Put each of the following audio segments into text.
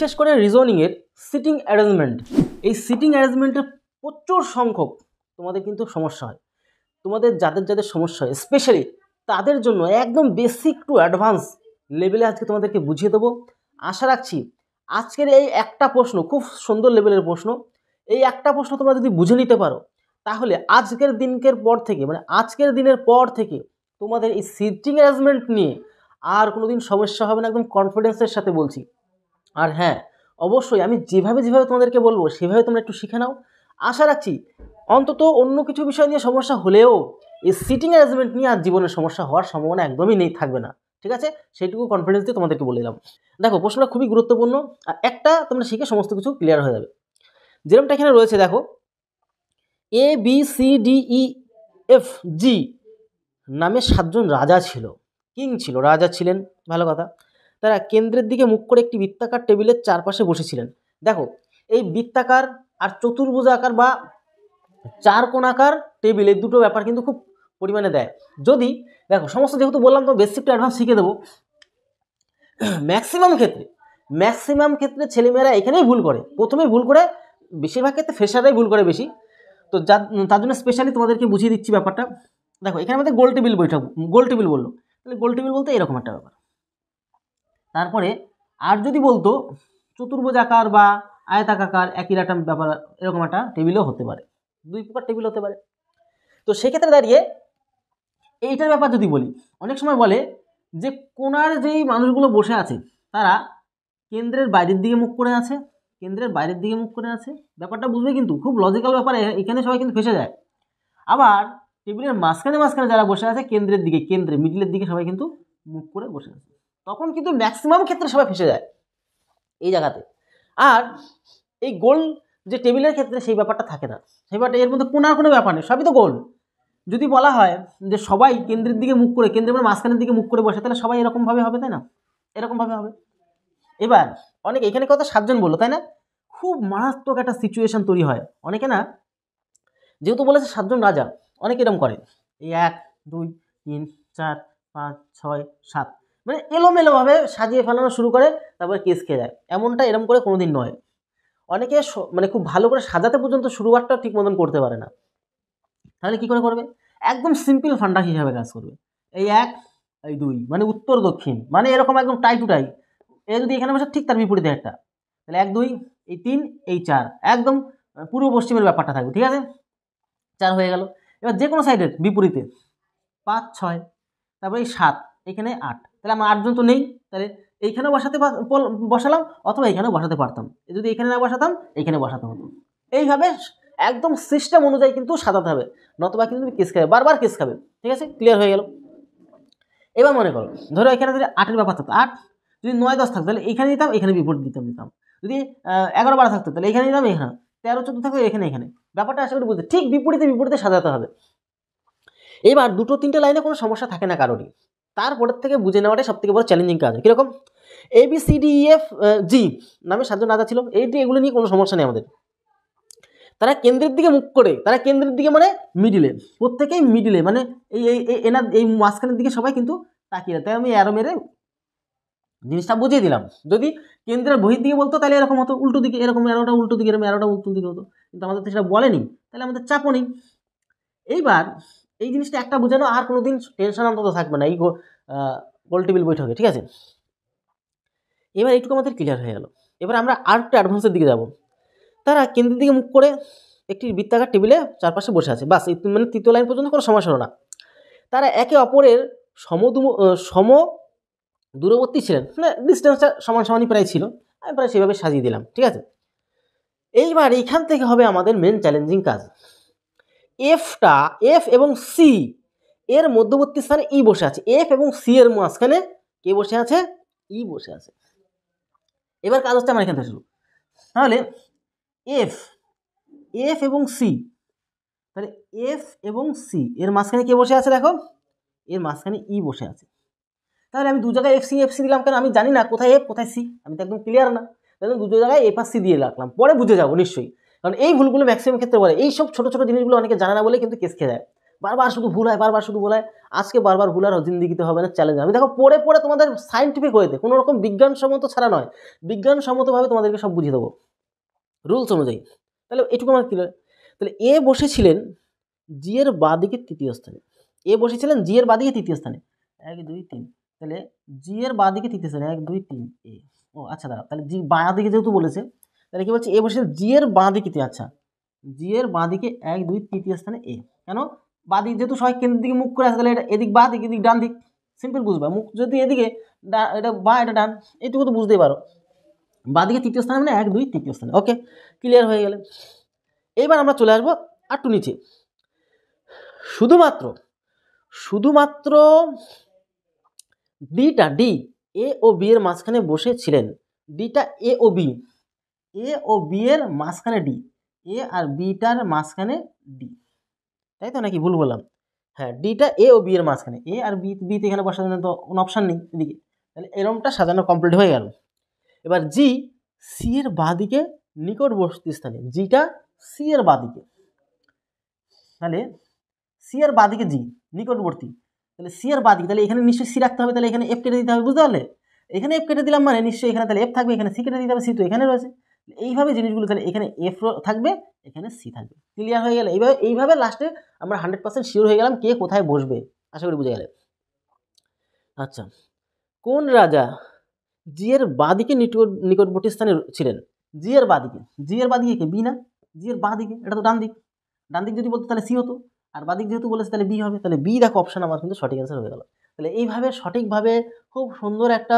বিশেষ করে রিজনিংয়ের sitting arrangement, এই সিটিং অ্যারেঞ্জমেন্টের প্রচুর সংখ্যক তোমাদের কিন্তু সমস্যা হয়। তোমাদের যাদের যাদের সমস্যা হয় স্পেশালি তাদের জন্য একদম বেসিক টু অ্যাডভান্স লেভেলে আজকে তোমাদেরকে বুঝিয়ে দেবো। আশা রাখছি আজকের এই একটা প্রশ্ন খুব সুন্দর লেভেলের প্রশ্ন, এই একটা প্রশ্ন তোমরা যদি বুঝে নিতে পারো তাহলে আজকের দিনের পর থেকে আজকের দিনের পর থেকে তোমাদের এই সিটিং অ্যারেঞ্জমেন্ট নিয়ে আর কোনোদিন সমস্যা হবে না, একদম কনফিডেন্সের সাথে বলছি। আর হ্যাঁ, অবশ্যই আমি যেভাবে তোমাদেরকে বলবো সেভাবে তোমরা একটু শিখে নাও। আশা রাখছি অন্তত অন্য কিছু বিষয় নিয়ে সমস্যা হলেও এই সিটিং অ্যারেঞ্জমেন্ট নিয়ে আর জীবনের সমস্যা হওয়ার সম্ভাবনা একদমই নেই, থাকবে না। ঠিক আছে, সেইটুকু কনফিডেন্স দিয়ে তোমাদেরকে বলে দিলাম। দেখো, প্রশ্নটা খুবই গুরুত্বপূর্ণ, আর একটা তোমরা শিখে সমস্ত কিছু ক্লিয়ার হয়ে যাবে। যেরকমটা এখানে রয়েছে দেখো, A B C D E F G নামে 7জন রাজা ছিল, কিং ছিল, রাজা ছিলেন, ভালো কথা। তারা কেন্দ্রের দিকে মুখ করে একটি বৃত্তাকার টেবিলের চারপাশে বসেছিলেন। দেখো, এই বৃত্তাকার আর চতুর্ভুজাকার বা চার কোণাকার টেবিল, এই দুটো ব্যাপার কিন্তু খুব পরিমাণে দেয়। যদি দেখো সমস্ত যেহেতু বললাম তো বেসিক টু অ্যাডভান্স শিখে দেবো। ম্যাক্সিমাম ক্ষেত্রে ছেলেমেয়েরা এখানেই ভুল করে, প্রথমেই ভুল করে, বেশিরভাগ ক্ষেত্রে ফ্রেশাররাই ভুল করে বেশি। তো তার জন্য স্পেশালি তোমাদেরকে বুঝিয়ে দিচ্ছি ব্যাপারটা। দেখো, এখানে আমাদের গোল টেবিল বললো, তাহলে গোল টেবিল বলতে এরকম একটা ব্যাপার। তারপরে আর যদি বলতো চতুর্ভুজাকার বা আয়তাকার, একই রকম ব্যাপার, এরকম একটা টেবিলও হতে পারে, দুই প্রকার টেবিল হতে পারে। তো সেক্ষেত্রে দাঁড়িয়ে এইটার ব্যাপার যদি বলি, অনেক সময় বলে যে কোণার যেই মানুষগুলো বসে আছে তারা কেন্দ্রের বাইরের দিকে মুখ করে আছে, ব্যাপারটা বুঝবে কিন্তু খুব লজিক্যাল ব্যাপার, এখানে সবাই কিন্তু ফেসে যায়। আবার টেবিলের মাঝখানে যারা বসে আছে কেন্দ্রে মিডলের দিকে সবাই কিন্তু মুখ করে বসে আছে, তখন কিন্তু ম্যাক্সিমাম ক্ষেত্রে সবাই ফেসে যায় এই জায়গাতে। আর এই গোল যে টেবিলের ক্ষেত্রে সেই ব্যাপারটা থাকে না, সেই ব্যাপারটা, এর মধ্যে কোণার কোনো ব্যাপার নেই, সবই তো গোল। যদি বলা হয় যে সবাই কেন্দ্রের দিকে মুখ করে, কেন্দ্রের মাঝখানের দিকে মুখ করে বসে, তাহলে সবাই এরকমভাবে হবে, তাই না? এরকমভাবে হবে। এবার অনেক এখানে কথা 7জন বললো, তাই না? খুব মারাত্মক একটা সিচুয়েশন তৈরি হয়। অনেকে না, যেহেতু বলেছে 7জন রাজা, অনেকে এরকম করে, এই 1 2 3 4 5 6 7 মানে এলোমেলোভাবে সাজিয়ে ফেলানো শুরু করে, তারপরে কেস খেয়ে যায়। এরম করে কোনোদিন নয়। অনেকে খুব ভালো করে সাজাতে পর্যন্ত শুরুয়ারটা ঠিক মতন করতে পারে না। তাহলে কি করে করবে? একদম সিম্পল ফান্ডা হিসাবে কাজ করবে। এই 1 এই 2 মানে উত্তর দক্ষিণ, মানে এরকম একদম টাই টু টাই। এ যদি এখানে বসে ঠিক তার বিপরীতে একটা, তাহলে 1 2 এই 3 এই 4, একদম পূর্ব পশ্চিমের ব্যাপারটা থাকবে। ঠিক আছে, 4 হয়ে গেল। এবার যে কোনো সাইডের বিপরীতে 5 6, তারপরে এই 7, এখানে 8, তাহলে আমার 8জন তো নেই, তাহলে এইখানেও বসালাম, অথবা এইখানেও বসাতে পারতাম। যদি এখানে না বসাতাম এইখানে বসাতে হতো। এইভাবে একদম সিস্টেম অনুযায়ী কিন্তু সাজাতে হবে, নতবা কিন্তু কেস খাবে, বারবার কেস খাবে। ঠিক আছে, ক্লিয়ার হয়ে গেল। এবার মনে করো, ধরো এখানে যদি 8-এর ব্যাপার থাকতো, 8 যদি 9 10 থাকতো তাহলে এখানে দিতাম, এখানে বিপরীত দিতাম। যদি 11 12 থাকতো তাহলে এখানে দিতাম, এখানে 13 14 থাকতো এখানে। ব্যাপারটা আশা করি বুঝতে, ঠিক বিপরীতে সাজাতে হবে। এবার 2 3টে লাইনে কোনো সমস্যা থাকে না কারোরই, তারপরের থেকে বুঝে নেওয়াটাই সব থেকে বড় চ্যালেঞ্জিং কাজ। কীরকম? ABCDEF G নামে 7জন রাজা ছিল, এগুলো নিয়ে কোনো সমস্যা নেই আমাদের। তারা কেন্দ্রের দিকে মুখ করে, মানে মিডিলে, প্রত্যেকেই মিডিলে, মানে এই মাঝখানের দিকে সবাই কিন্তু তাকিয়ে। তাই আমি অ্যারো মেরে জিনিসটা বুঝিয়ে দিলাম। যদি কেন্দ্রের বহির দিকে বলতো তাহলে এরকম হতো, উল্টো দিকে, এরকম অ্যারোটা উল্টো দিকে, অ্যারোটা উল্টো দিকে হতো, কিন্তু আমাদের তো সেটা বলেনি, তাহলে আমাদের চাপও নেই। এইবার এই জিনিসটা একটা বোঝানো, আর কোনোদিন টেনশন অন্তত থাকবে না এই গোল টেবিল বৈঠকে। ঠিক আছে, এবার এইটুকু আমাদের ক্লিয়ার হয়ে গেল। এবার আমরা আর একটু অ্যাডভান্সের দিকে যাব। তারা কেন্দ্রের দিকে মুখ করে একটি বৃত্তাকার টেবিলে চারপাশে বসে আছে, বাস, মানে 3য় লাইন পর্যন্ত কোনো সমস্যা হলো না। তারা একে অপরের সম দূরবর্তী ছিলেন, মানে ডিস্টেন্সটা সমানই প্রায় ছিল, আমি প্রায় সেভাবে সাজিয়ে দিলাম। ঠিক আছে, এইবার এইখান থেকে হবে আমাদের মেন চ্যালেঞ্জিং কাজ। এফ এবং সি এর মধ্যবর্তী স্থানে ই বসে আছে, এফ এবং সি এর মাঝখানে কে বসে আছে? ই বসে আছে। এবার কাজ হচ্ছে আমার এখান থেকে শুরু। তাহলে এফ এবং সি, তাহলে এফ এবং সি এর মাঝখানে কে বসে আছে? দেখো, এর মাঝখানে ই বসে আছে। তাহলে আমি 2 জায়গায় এফ সি দিলাম কেন? আমি জানি না কোথায় এফ কোথায় সি, আমি তো একদম ক্লিয়ার না, তাহলে 2 জায়গায় এফ আর সি দিয়ে রাখলাম, পরে বুঝে যাবো নিশ্চয়ই। কারণ এই ভুলগুলো ম্যাক্সিমাম ক্ষেত্রে বলে, এইসব ছোটো ছোটো জিনিসগুলো অনেকে জানে না বলে কিন্তু কেস খেয়ে যায়। বারবার শুধু ভুল হয়, বারবার শুধু ভুল হয়। আজকে বারবার ভুল আর জিন্দিগিতে হবে না, চ্যালেঞ্জ। আমি দেখো পড়ে পড়ে তোমাদের সায়েন্টিফিক ওয়েতে, কোনো রকম বিজ্ঞানসম্মত ছাড়া নয়, বিজ্ঞানসম্মতভাবে তোমাদেরকে সব বুঝিয়ে দেবো রুলস অনুযায়ী। তাহলে এটুকু আমার ক্লিয়ার। তাহলে এ বসেছিলেন জি এর বাঁদিকে তৃতীয় স্থানে, এ বসেছিলেন জি এর বাঁদিকে তৃতীয় স্থানে, 1 2 3। তাহলে জি এর বাঁদিকে তৃতীয় স্থানে 1 2 3 এ। ও আচ্ছা দাঁড়া, তাহলে জি বাঁ দিকে যেহেতু বলেছে, তাহলে কি বলছে, এ বসেছিলেন জি এর বাঁদিকে, আচ্ছা জি এর বাঁদিকে 1 2 তৃতীয় স্থানে এ। কেন? বাঁদিক যেহেতু সবাই কেন্দ্রের দিকে মুখ করে আছে, তাহলে এটা এদিক বাঁ দিক, এদিক ডান দিক, সিম্পল বুঝবা। মুখ যদি এদিকে, এটা বাঁ এটা ডান, এইটুকু তো বুঝতেই পারো। বাঁদিকে তৃতীয় স্থানে মানে 1 2 তৃতীয় স্থানে। ওকে, ক্লিয়ার হয়ে গেলে এইবার আমরা চলে আসবো একটু নিচে। শুধুমাত্র ডিটা, ডি এ ও বি এর মাঝখানে বসেছিলেন, ডিটা এ ও বি এর মাঝখানে ডি, এ আর বিটার মাঝখানে ডি, তাই তো নাকি ভুল বললাম? হ্যাঁ, ডিটা এ ও বি এর মাঝখানে, এ আর বিতে এখানে বসার জন্য তো কোনো অপশান নেই এদিকে, তাহলে এরমটা সাজানো কমপ্লিট হয়ে গেল। এবার জি সি এর বাঁদিকে নিকটবর্তী স্থানে, জিটা সি এর বাঁদিকে, তাহলে সি এর বাঁদিকে জি নিকটবর্তী, তাহলে সি এর বাঁদিকে, তাহলে এখানে নিশ্চয়ই সি রাখতে হবে, তাহলে এখানে এফ কেটে দিতে হবে, বুঝতে পারলে? এখানে এফ কেটে দিলাম মানে নিশ্চয়ই এখানে তাহলে এফ থাকবে, এখানে সি কেটে দিতে হবে, সি তো এখানে রয়েছে। এইভাবে জিনিসগুলো, তাহলে এখানে এফ থাকবে, এখানে সি থাকবে। ক্লিয়ার হয়ে গেলে এইভাবে লাস্টে আমরা 100% শিওর হয়ে গেলাম কে কোথায় বসবে। আশা করি বুঝে গেলে। আচ্ছা, কোন রাজা জি এর বাঁদিকে নিকটবর্তী স্থানে ছিলেন? জি এর বাঁদিকে কে? বি না? জি এর বাঁদিকে, এটা তো ডান দিক, ডান দিক যদি বলতো তাহলে সি হতো, আর বাঁদিক যেহেতু বলেছে তাহলে বি হবে, তাহলে বি দেখো অপশান আমার কিন্তু সঠিক অ্যান্সার হয়ে গেল। তাহলে এইভাবে সঠিকভাবে খুব সুন্দর একটা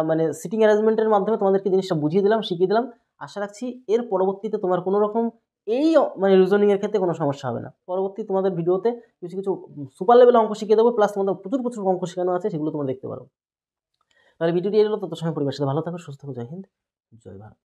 মানে সিটিং অ্যারেঞ্জমেন্টের মাধ্যমে তোমাদেরকে জিনিসটা বুঝিয়ে দিলাম, শিখিয়ে দিলাম। আশা রাখছি এর পরবর্তীতে তোমার কোনো রকম এই মানে রিজনিংয়ের ক্ষেত্রে কোনো সমস্যা হবে না। পরবর্তী তোমাদের ভিডিওতে কিছু কিছু সুপার লেভেল অঙ্ক শিখিয়ে দেবো, প্লাস তোমাদের প্রচুর অঙ্ক শেখানো আছে, সেগুলো তোমরা দেখতে পারো। তাহলে ভিডিওটি এলো, তত সময় পরিবেশের সাথে ভালো থাকো, সুস্থ থাকো। জয় হিন্দ, জয় ভারত।